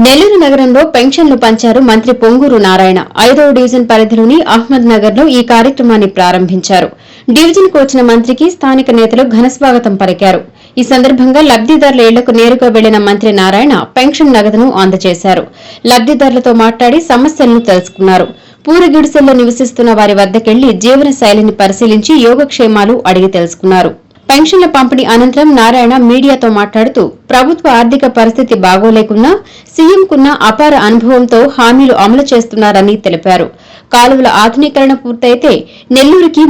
నెల్లూరు నగరంలో పెన్షన్లు పంచారు మంత్రి పొంగూరు నారాయణ. 5వ డివిజన్ పరిధిలోని అహ్మద్ నగర్ లో ఈ కార్యక్రమాన్ని ప్రారంభించారు. డివిజన్ కు వచ్చిన మంత్రికి స్థానిక నేతలు ఘనస్వాగతం పలికారు. ఈ సందర్భంగా లబ్దిదారుల ఇళ్లకు నేరుగా వెళ్లిన మంత్రి నారాయణ పెన్షన్ నగదును అందజేశారు. లబ్దిదారులతో మాట్లాడి సమస్యలను తెలుసుకున్నారు. పూరగిడిసెల్లో నివసిస్తున్న వారి వద్దకెళ్లి జీవన శైలిని పరిశీలించి యోగక్షేమాలు అడిగి తెలుసుకున్నారు. పెన్షన్ల పంపిణీ అనంతరం నారాయణ మీడియాతో మాట్లాడుతూ ప్రభుత్వ ఆర్థిక పరిస్థితి బాగోలేకున్నా సీఎంకున్న అపార అనుభవంతో హామీలు అమలు చేస్తున్నారని తెలిపారు. కాలువల ఆధునీకరణ పూర్తయితే నెల్లూరుకి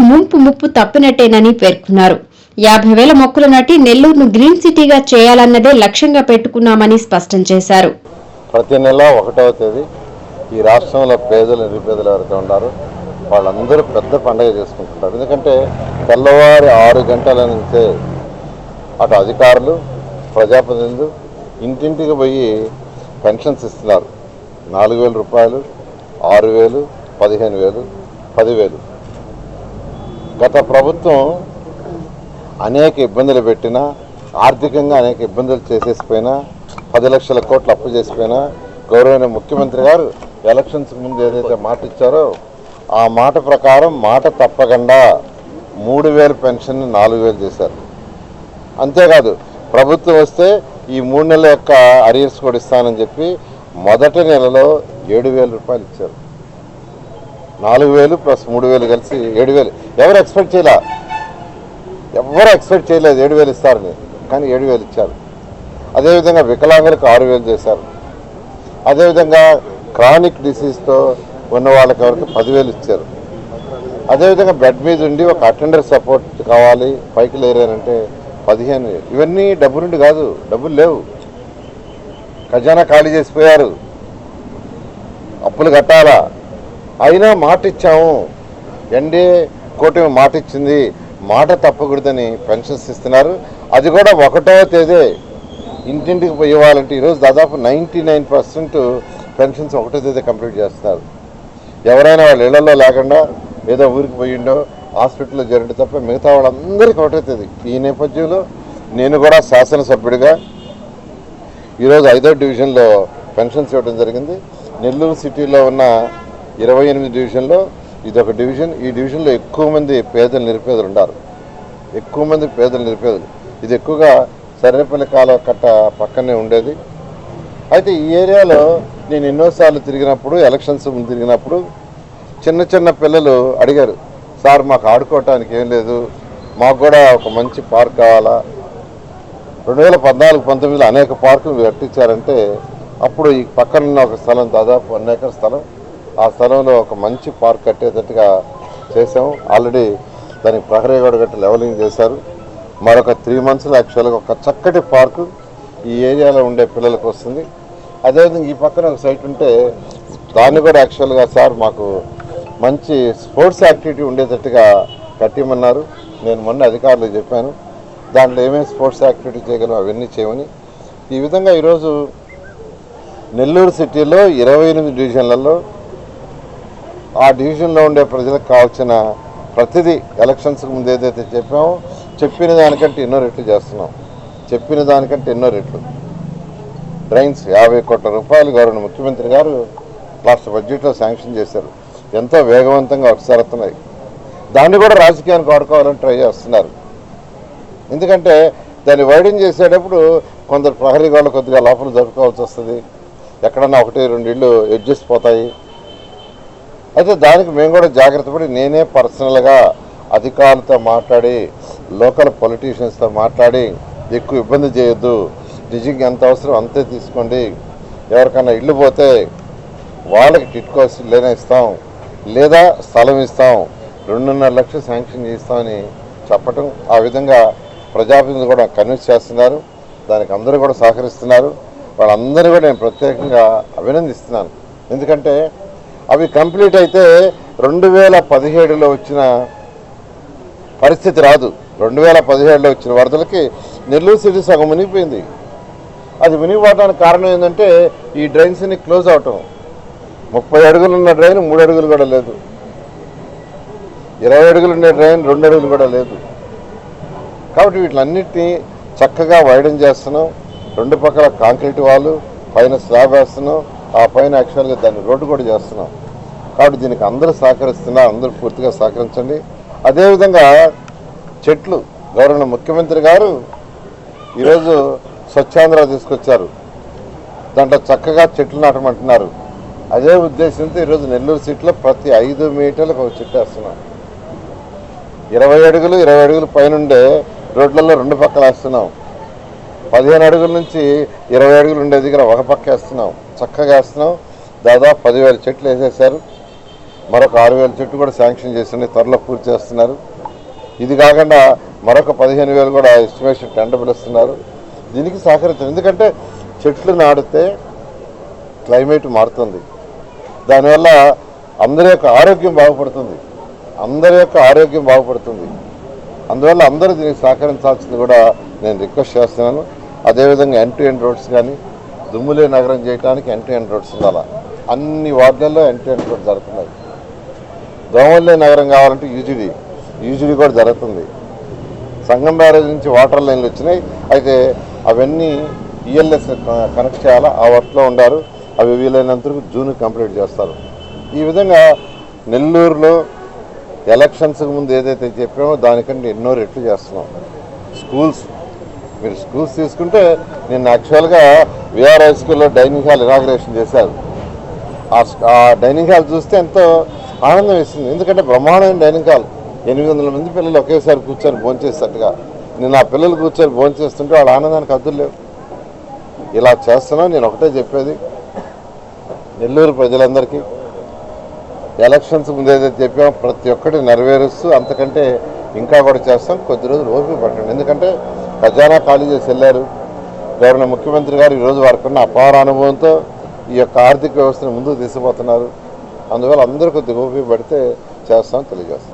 ముప్పు తప్పినట్టేనని పేర్కొన్నారు. 50,000 మొక్కలు నాటి నెల్లూరును గ్రీన్ సిటీగా చేయాలన్నదే లక్ష్యంగా పెట్టుకున్నామని స్పష్టం చేశారు. ప్రతి నెల 1వ తేదీ ఈ రాష్ట్రంలో పేదలు నిరుపేదలు ఎవరైతే ఉన్నారో వాళ్ళందరూ పెద్ద పండుగ చేసుకుంటుంటారు. ఎందుకంటే తెల్లవారి 6 గంటల నుంచే అటు అధికారులు ప్రజాప్రతినిధులు ఇంటింటికి పోయి పెన్షన్స్ ఇస్తున్నారు. 4,000 రూపాయలు, 6,000, 15,000, 10,000. గత ప్రభుత్వం అనేక ఇబ్బందులు పెట్టినా, ఆర్థికంగా అనేక ఇబ్బందులు చేసేసిపోయినా, 10 లక్షల కోట్లు అప్పు చేసిపోయినా గౌరవనీయ ముఖ్యమంత్రి గారు ఎలక్షన్స్ ముందు ఏదైతే మాట ఇచ్చారో ఆ మాట ప్రకారం మాట తప్పకుండా 3,000 పెన్షన్ 4,000 చేశారు. అంతేకాదు ప్రభుత్వం వస్తే ఈ 3 నెలల యొక్క అరియర్స్ కూడా ఇస్తానని చెప్పి మొదటి నెలలో 7,000 రూపాయలు ఇచ్చారు. 4,000 ప్లస్ 3,000 కలిసి 7,000. ఎవరు ఎక్స్పెక్ట్ చేయలేదు 7,000 ఇస్తారని, కానీ 7,000 ఇచ్చారు. అదేవిధంగా వికలాంగులకు 6,000 చేశారు. అదేవిధంగా క్రానిక్ డిసీజ్తో ఉన్న వాళ్ళకి ఎవరికి 10,000 ఇచ్చారు. అదేవిధంగా బెడ్ మీద ఉండి ఒక అటెండర్ సపోర్ట్ కావాలి పైకి లేరానంటే 15,000. ఇవన్నీ డబ్బు నుండి కాదు, డబ్బులు లేవు, ఖజానా ఖాళీ చేసిపోయారు, అప్పులు కట్టాలా. అయినా మాట ఇచ్చాము, ఎన్డీఏ కూటమి మాట ఇచ్చింది, మాట తప్పకూడదని పెన్షన్స్ ఇస్తున్నారు. అది కూడా 1వ తేదీ ఇంటింటికి పోయి ఇవ్వాలంటే ఈరోజు దాదాపు 99% పెన్షన్స్ 1వ తేదీ కంప్లీట్ చేస్తున్నారు. ఎవరైనా వాళ్ళ ఇళ్లలో లేకుండా ఏదో ఊరికి పోయిండో హాస్పిటల్లో జరిగింది తప్ప మిగతా వాళ్ళందరికీ 1వ తేదీ. ఈ నేపథ్యంలో నేను కూడా శాసనసభ్యుడిగా ఈరోజు 5వ డివిజన్లో పెన్షన్స్ ఇవ్వడం జరిగింది. నెల్లూరు సిటీలో ఉన్న 28 డివిజన్లో ఇదొక డివిజన్. ఈ డివిజన్లో ఎక్కువ మంది పేదలు నిరుపేదలు ఉన్నారు. ఇది ఎక్కువగా సర్వేపల్లి కాలువ కట్ట పక్కనే ఉండేది. అయితే ఈ ఏరియాలో నేను ఎన్నోసార్లు తిరిగినప్పుడు, ఎలక్షన్స్ ముందు తిరిగినప్పుడు చిన్న పిల్లలు అడిగారు, సార్ మాకు ఆడుకోవటానికి ఏం లేదు, మాకు కూడా ఒక మంచి పార్క్ కావాలా. 2014-19లో అనేక పార్కులు కట్టించారంటే అప్పుడు ఈ పక్కనున్న ఒక స్థలం దాదాపు 1 ఎకర్ స్థలం, ఆ స్థలంలో ఒక మంచి పార్క్ కట్టేటట్టుగా చేసాము. ఆల్రెడీ దానికి ప్రహరీ గోడ కట్టి లెవలింగ్ చేశారు. మరొక 3 monthsలో యాక్చువల్గా ఒక చక్కటి పార్కు ఈ ఏరియాలో ఉండే పిల్లలకు వస్తుంది. అదేవిధంగా ఈ పక్కన ఒక సైట్ ఉంటే దాన్ని కూడా యాక్చువల్గా సార్ మాకు మంచి స్పోర్ట్స్ యాక్టివిటీ ఉండేటట్టుగా కట్టిమన్నారు. నేను మొన్న అధికారులకు చెప్పాను, దాంట్లో ఏమేమి స్పోర్ట్స్ యాక్టివిటీ చేయగలం అవన్నీ చేయమని. ఈ విధంగా ఈరోజు నెల్లూరు సిటీలో 28 డివిజన్లలో ఆ డివిజన్లో ఉండే ప్రజలకు కావాల్సిన ప్రతిదీ ఎలక్షన్స్కి ముందు ఏదైతే చెప్పామో చెప్పిన దానికంటే ఎన్నో రెట్లు చేస్తున్నాం. డ్రైన్స్ 50 కోట్ల రూపాయలు గౌరవ ముఖ్యమంత్రి గారు లాస్ట్ బడ్జెట్లో శాంక్షన్ చేశారు. ఎంతో వేగవంతంగా సాగుతున్నాయి. దాన్ని కూడా రాజకీయానికి వాడుకోవాలని ట్రై చేస్తున్నారు. ఎందుకంటే దాన్ని వైడెన్ చేసేటప్పుడు కొందరు ప్రహరీ గోడలు కొద్దిగా లోపల జరుపుకోవాల్సి వస్తుంది, ఎక్కడన్నా 1-2 ఇళ్ళు అడ్జస్ట్ పోతాయి. అయితే దానికి మేము కూడా జాగ్రత్త పడి నేనే పర్సనల్గా అధికారులతో మాట్లాడి, లోకల్ పొలిటీషియన్స్తో మాట్లాడి ఎక్కువ ఇబ్బంది చేయొద్దు, నిజంగా ఎంత అవసరం అంతే తీసుకోండి, ఎవరికన్నా ఇల్లు పోతే వాళ్ళకి టిట్కోస్ ఇల్లేనా ఇస్తాం, లేదా స్థలం ఇస్తాం, 2.5 లక్షలు శాంక్షన్ చేస్తామని చెప్పటం. ఆ విధంగా ప్రజాప్రతినిధులు కూడా కన్విన్స్ చేస్తున్నారు. దానికి అందరూ కూడా సహకరిస్తున్నారు. వాళ్ళందరూ కూడా నేను ప్రత్యేకంగా అభినందిస్తున్నాను. ఎందుకంటే అవి కంప్లీట్ అయితే 2017లో వచ్చిన పరిస్థితి రాదు. 2017లో వచ్చిన వరదలకి నెల్లూరు సిటీ సగం మునిగిపోయింది. అది మునిగిపోవడానికి కారణం ఏంటంటే ఈ డ్రైన్స్ని క్లోజ్ అవటం. 30 అడుగులు ఉన్న డ్రైన్ 3 అడుగులు కూడా లేదు, 20 అడుగులు ఉండే డ్రైన్ 2 అడుగులు కూడా లేదు. కాబట్టి వీటిలన్నిటినీ చక్కగా వైడెన్ చేస్తున్నాం. 2 పక్కల కాంక్రీట్ వాళ్ళు, పైన స్లాబ్ వేస్తున్నాం, ఆ పైన యాక్చువల్గా దాన్ని రోడ్డు కూడా చేస్తున్నాం. కాబట్టి దీనికి అందరూ సహకరిస్తున్నారు, అందరూ పూర్తిగా సహకరించండి. అదేవిధంగా చెట్లు గౌరవ ముఖ్యమంత్రి గారు ఈరోజు స్వచ్ఛాంధ్ర తీసుకొచ్చారు. దాంట్లో చక్కగా చెట్లు నాటమంటున్నారు. అదే ఉద్దేశంతో ఈరోజు నెల్లూరు సిటీలో ప్రతి 5 మీటర్లకు ఒక చెట్టు వేస్తున్నాం. 20 అడుగులు పైనుండే రోడ్లలో 2 పక్కలు వేస్తున్నాం. 15 అడుగుల నుంచి 20 అడుగులు ఉండే దగ్గర ఒక పక్క వేస్తున్నాం. చక్కగా వేస్తున్నాం. దాదాపు 10,000 చెట్లు వేసేశారు. మరొక 6,000 చెట్లు కూడా శాంక్షన్ చేసింది, త్వరలో పూర్తి చేస్తున్నారు. ఇది కాకుండా మరొక 15,000 కూడా ఎస్టిమేషన్ టెండర్ పిలుస్తున్నారు. దీనికి సహకరించారు. ఎందుకంటే చెట్లు నాటితే క్లైమేట్ మారుతుంది. దానివల్ల అందరి యొక్క ఆరోగ్యం బాగుపడుతుంది. అందువల్ల అందరూ దీనికి సహకరించాల్సింది కూడా నేను రిక్వెస్ట్ చేస్తున్నాను. అదేవిధంగా ఎండ్ రోడ్స్ కానీ దుమ్ములే నగరం చేయడానికి ఎండ్ రోడ్స్ ఉండాలి. అన్ని వార్డులలో ఎండ్ రోడ్స్ జరుగుతున్నాయి. దోమలే నగరం కావాలంటే యూజీడీ కూడా జరుగుతుంది. సంగం బ్యారేజ్ నుంచి వాటర్ లైన్లు వచ్చినాయి. అయితే అవన్నీ ఈఎల్ఎస్ కనెక్ట్ చేయాలా, ఆ వర్క్లో ఉండారు. అవి వీలైనంత జూన్ కంప్లీట్ చేస్తారు. ఈ విధంగా నెల్లూరులో ఎలక్షన్స్కి ముందు ఏదైతే చెప్పామో దానికంటే ఎన్నో రెట్లు చేస్తున్నాం. మీరు స్కూల్స్ తీసుకుంటే నేను యాక్చువల్గా విఆర్ హై స్కూల్లో డైనింగ్ హాల్ ఇనాగ్రేషన్ చేశారు. ఆ డైనింగ్ హాల్ చూస్తే ఎంతో ఆనందం వేసింది. ఎందుకంటే బ్రహ్మాండమైన డైనింగ్ హాల్, 800 మంది పిల్లలు ఒకేసారి కూర్చొని భోంచేసేట్టుగా. నేను ఆ పిల్లలు కూర్చొని భోంచేస్తుంటే వాళ్ళ ఆనందానికి హద్దులు లేవు. ఇలా చేస్తున్నాం. నేను ఒకటే చెప్పేది నెల్లూరు ప్రజలందరికీ, ఎలక్షన్స్ ముందు ఏదైతే చెప్పామో ప్రతి ఒక్కటి నెరవేరుస్తూ అంతకంటే ఇంకా కూడా చేస్తాం. కొద్ది రోజులు ఓపిక పట్టండి. ఎందుకంటే ఖజానా ఖాళీ చేసి వెళ్ళారు. గవర్నర్ ముఖ్యమంత్రి గారు ఈరోజు వారికి ఉన్న అపార అనుభవంతో ఈ యొక్క ఆర్థిక వ్యవస్థను ముందుకు తీసుకుపోతున్నారు. అందువల్ల అందరూ కొద్దిగా ఓపిక పడితే చేస్తామని తెలియజేస్తాం.